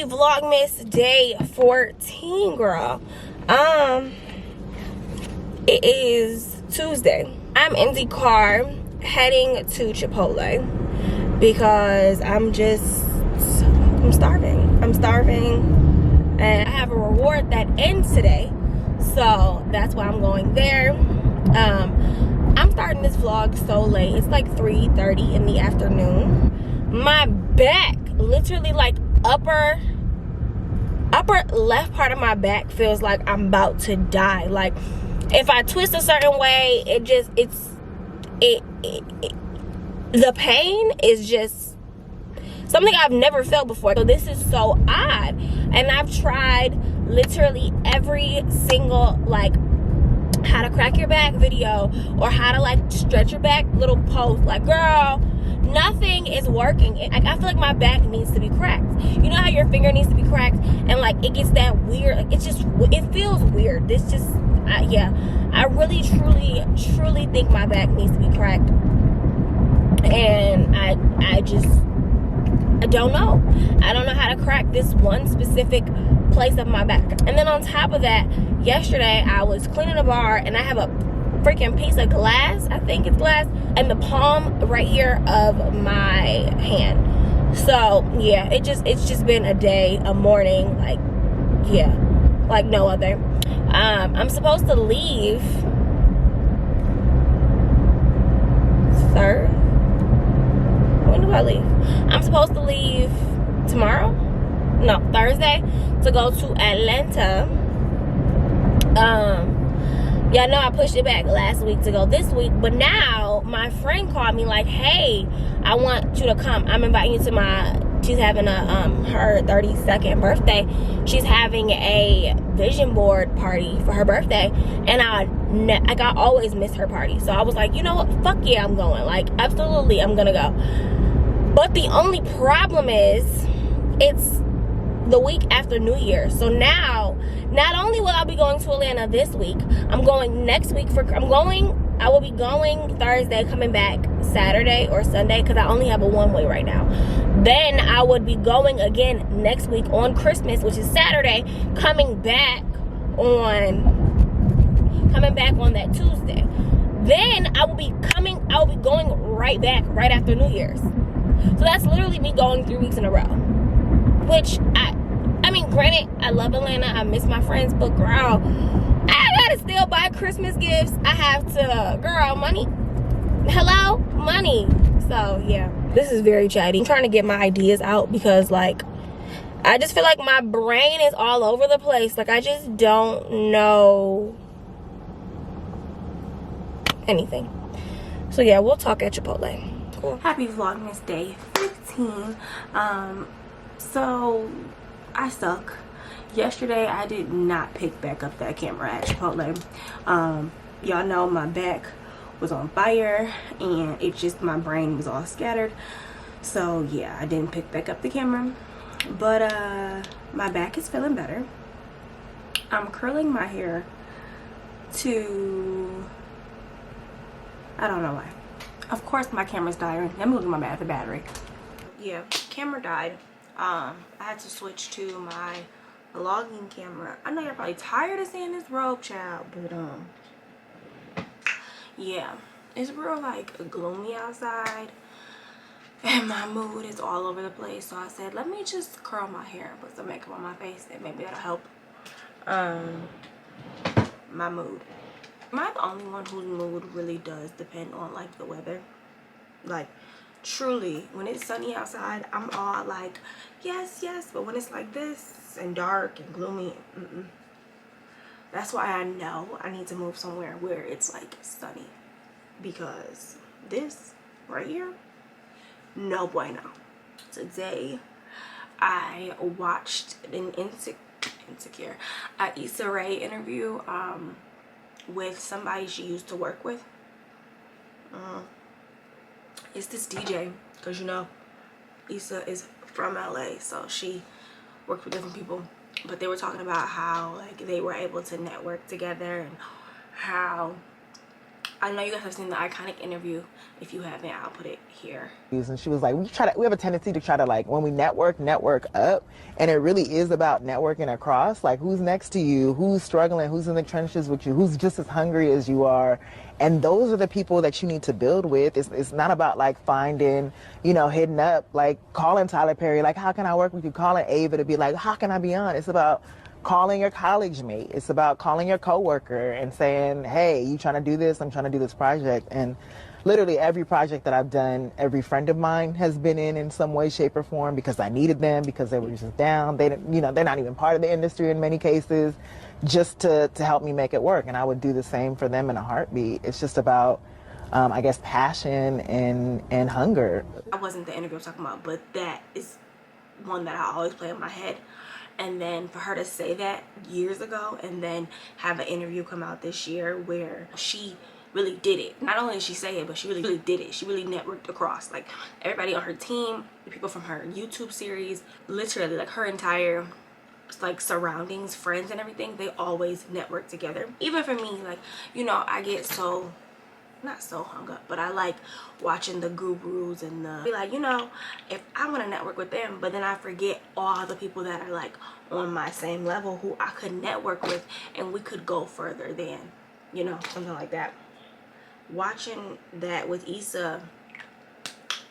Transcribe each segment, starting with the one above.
happy vlogmas day 14, girl. It is Tuesday. I'm in the car heading to Chipotle because I'm starving and I have a reward that ends today, so that's why I'm going there. I'm starting this vlog so late. It's like 3:30 in the afternoon. My back, literally, like upper left part of my back feels like I'm about to die. Like if I twist a certain way, the pain is just something I've never felt before. So this is so odd, and I've tried literally every single like how to crack your back video or how to like stretch your back little post. Like, girl, nothing is working. I feel like my back needs to be cracked. You know how your finger needs to be cracked and like it gets that weird, like it feels weird. This just yeah, I really truly think my back needs to be cracked, and I don't know. I don't know how to crack this one specific place of my back. And then on top of that, yesterday I was cleaning a bar and I have a freaking piece of glass, I think it's glass, in the palm right here of my hand. So yeah, it's just been a morning, like, yeah, like no other. I'm supposed to leave when do I leave? I'm supposed to leave tomorrow? No, Thursday, to go to Atlanta. Y'all know I pushed it back last week to go this week, but now my friend called me like, hey, I want you to come. I'm inviting you to she's having her 32nd birthday. She's having a vision board party for her birthday, and I always miss her party. So I was like, you know what, fuck yeah, I'm going. Like, absolutely, I'm gonna go. But the only problem is it's the week after New Year's. So now, not only will I be going to Atlanta this week, I'm going next week I will be going Thursday, coming back Saturday or Sunday, because I only have a one-way right now. Then I would be going again next week on Christmas, which is Saturday, coming back on that Tuesday. Then I will be going right back right after New Year's. So that's literally me going 3 weeks in a row. Which I mean, granted, I love Atlanta, I miss my friends, but girl, I gotta still buy Christmas gifts. I have to, girl, money. Hello? Money. So yeah, this is very chatty. I'm trying to get my ideas out because like I just feel like my brain is all over the place. Like I just don't know anything. So yeah, we'll talk at Chipotle. Cool. Happy Vlogmas day 15. So I suck. Yesterday I did not pick back up that camera at Chipotle. Y'all know my back was on fire and my brain was all scattered. So yeah, I didn't pick back up the camera. But my back is feeling better. I'm curling my hair to, I don't know why. Of course my camera's dying. Let me look at the battery. Yeah, camera died. I had to switch to my vlogging camera. I know you're probably tired of seeing this robe, child, but yeah, it's real like gloomy outside and my mood is all over the place. So I said, let me just curl my hair and put some makeup on my face, and maybe that'll help my mood. Am I the only one whose mood really does depend on like the weather? Like truly, when it's sunny outside, I'm all like, yes, but when it's like this and dark and gloomy, that's why I know I need to move somewhere where it's like sunny, because this right here, no bueno. Today I watched an Insecure Issa Rae interview with somebody she used to work with. It's this DJ, because you know Issa is from LA, so she worked with different people, but they were talking about how like they were able to network together and how I know you guys have seen the iconic interview. If you haven't, I'll put it here. And she was like, we have a tendency to try to, like, when we network up, and it really is about networking across, like, who's next to you, who's struggling, who's in the trenches with you, who's just as hungry as you are. And those are the people that you need to build with. It's not about, like, finding, you know, hitting up, like, calling Tyler Perry, like, how can I work with you? Calling Ava to be like, how can I be on? It's about calling your college mate. It's about calling your coworker and saying, hey, you trying to do this? I'm trying to do this project. And literally every project that I've done, every friend of mine has been in some way, shape, or form, because I needed them, because they were just down. They didn't, you know, they're not even part of the industry in many cases, just to help me make it work. And I would do the same for them in a heartbeat. It's just about, I guess, passion and hunger. That wasn't the interview I'm talking about, but that is one that I always play in my head. And then for her to say that years ago and then have an interview come out this year where she really did it. Not only did she say it, but she really did it. She really networked across, like, everybody on her team, the people from her YouTube series, literally, like, her entire, like, surroundings, friends and everything, they always network together. Even for me, like, you know, I get so, not so hung up, but I like watching the gurus and the, be like, you know, if I want to network with them, but then I forget all the people that are, like, on my same level who I could network with and we could go further than, you know, something like that. Watching that with Issa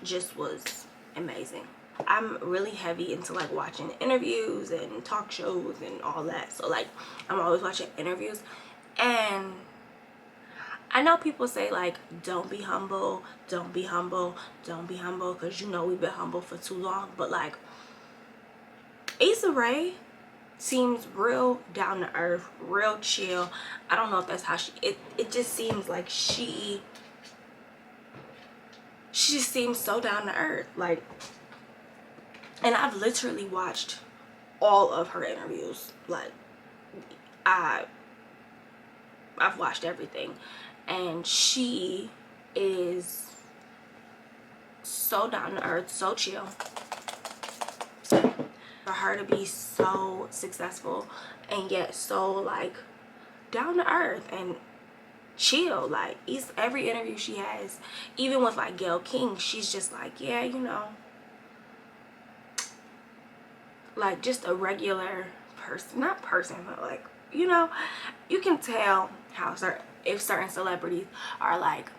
just was amazing. I'm really heavy into, like, watching interviews and talk shows and all that, so, like, I'm always watching interviews. And I know people say, like, don't be humble, don't be humble, don't be humble, because, you know, we've been humble for too long. But, like, Issa Rae seems real down to earth, real chill. I don't know if that's how it just seems like she just seems so down to earth. Like, and I've literally watched all of her interviews. Like, I've watched everything. And she is so down to earth, so chill. For her to be so successful and yet so, like, down to earth and chill, like, every interview she has, even with, like, Gayle King, she's just like, yeah, you know, like, just a regular person, not person, but, like, you know, you can tell how if certain celebrities are, like,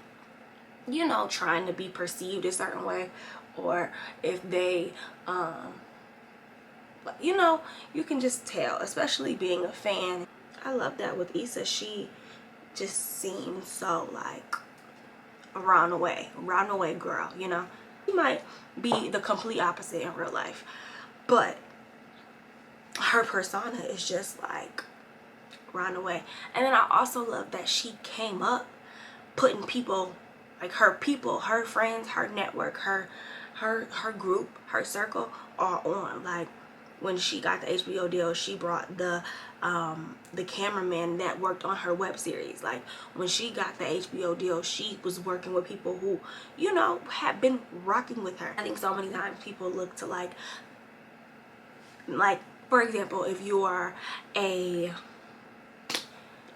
you know, trying to be perceived a certain way, or if they you know, you can just tell, especially being a fan. I love that with Issa. She just seems so, like, a roundaway girl, you know. She might be the complete opposite in real life, but her persona is just, like, roundaway. And then I also love that she came up putting people, like, her people, her friends, her network, her group, her circle, all on. Like, when she got the HBO deal, she brought the cameraman that worked on her web series. Like, when she got the HBO deal, she was working with people who, you know, have been rocking with her. I think so many times people look to, like, for example, if you are a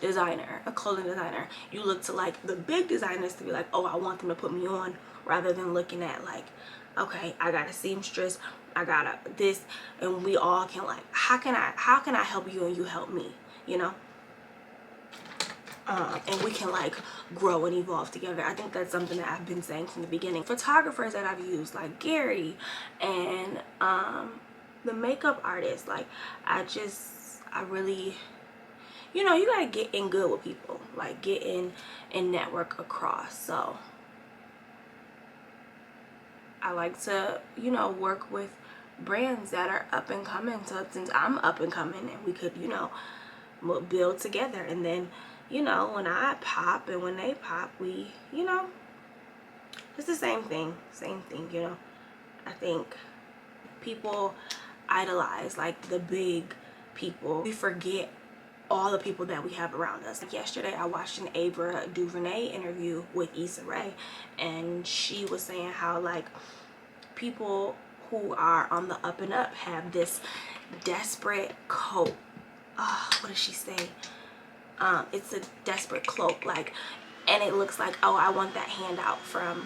designer, a clothing designer, you look to, like, the big designers to be like, oh, I want them to put me on, rather than looking at, like, okay, I got a seamstress, I got a this, and we all can, like, how can I help you and you help me, you know? And we can, like, grow and evolve together. I think that's something that I've been saying from the beginning. Photographers that I've used, like Gary, and the makeup artist, like, I really, you know, you gotta get in good with people, like, get in and network across. So I like to, you know, work with brands that are up and coming. So since I'm up and coming, and we could, you know, build together, and then, you know, when I pop and when they pop, we, you know, it's the same thing, you know. I think people idolize, like, the big people. We forget all the people that we have around us. Like, yesterday I watched an Ava DuVernay interview with Issa Rae, and she was saying how, like, people who are on the up and up have this desperate coat. What does she say? It's a desperate cloak. Like, and it looks like, oh, I want that handout from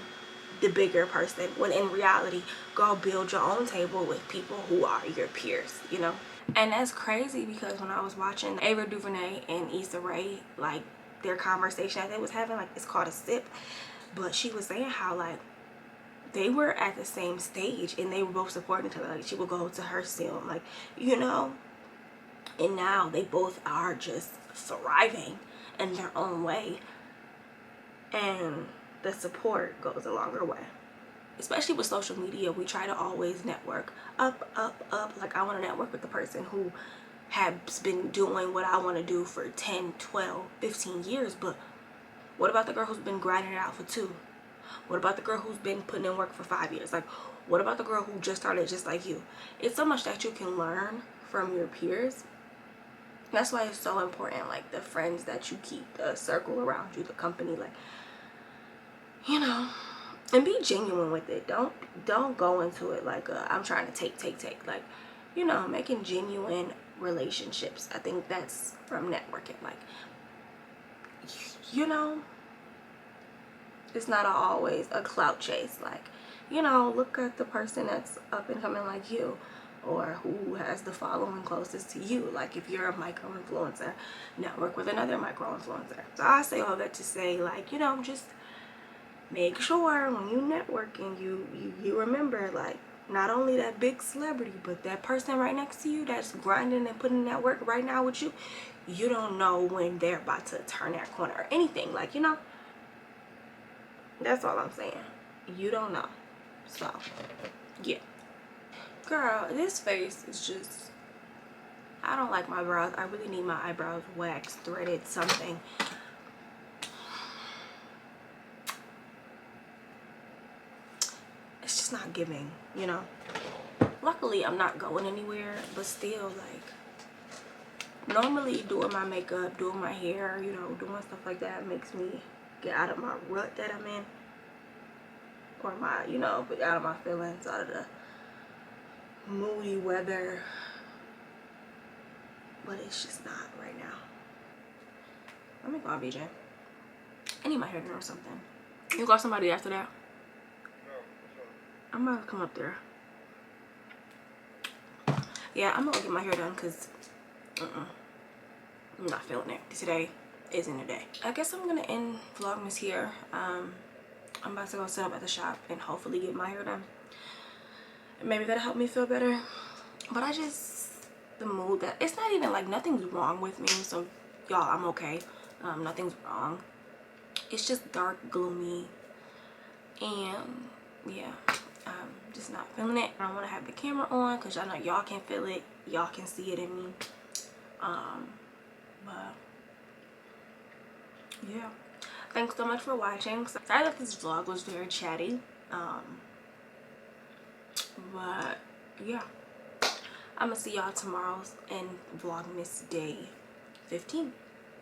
the bigger person, when in reality, go build your own table with people who are your peers, you know. And that's crazy, because when I was watching Ava DuVernay and Issa Rae, like their conversation that they was having, like it's called a sip, but she was saying how like they were at the same stage and they were both supporting each other. Like she would go to her film, like, you know, and now they both are just thriving in their own way, and the support goes a longer way. Especially with social media, we try to always network up, up, up. Like I want to network with the person who has been doing what I want to do for 10, 12, 15 years, but what about the girl who's been grinding it out for 2? What about the girl who's been putting in work for 5 years? Like, what about the girl who just started just like you? It's so much that you can learn from your peers. That's why it's so important, like the friends that you keep, the circle around you, the company, like, you know, and be genuine with it. Don't go into it like I'm trying to take. Like, you know, making genuine relationships. I think that's from networking. Like, you know, it's not always a clout chase. Like, you know, look at the person that's up and coming like you, or who has the following closest to you. Like if you're a micro influencer, network with another micro influencer. So I say all that to say, like, you know, just make sure when you networking, you remember, like, not only that big celebrity, but that person right next to you that's grinding and putting in that work right now with you. You don't know when they're about to turn that corner or anything. Like, you know, that's all I'm saying. You don't know. So yeah, girl, this face is just, I don't like my brows. I really need my eyebrows waxed, threaded, something. It's just not giving, you know. Luckily I'm not going anywhere, but still, like, normally doing my makeup, doing my hair, you know, doing stuff like that makes me get out of my rut that I'm in, or my, you know, but out of my feelings, out of the moody weather. But it's just not right now. Let me call BJ. I need my hair done or something. You got somebody after that? I'm about to come up there. Yeah, I'm gonna get my hair done because I'm not feeling it. Today isn't a day. I guess I'm gonna end vlogmas here. I'm about to go set up at the shop and hopefully get my hair done. Maybe that'll help me feel better. But I just, the mood that, it's not even like nothing's wrong with me. So y'all, I'm okay. Nothing's wrong. It's just dark, gloomy, and yeah, just not feeling it. I don't want to have the camera on because I know y'all can feel it, y'all can see it in me. But yeah, thanks so much for watching. Sorry that this vlog was very chatty, but yeah, I'm gonna see y'all tomorrow in vlogmas day 15.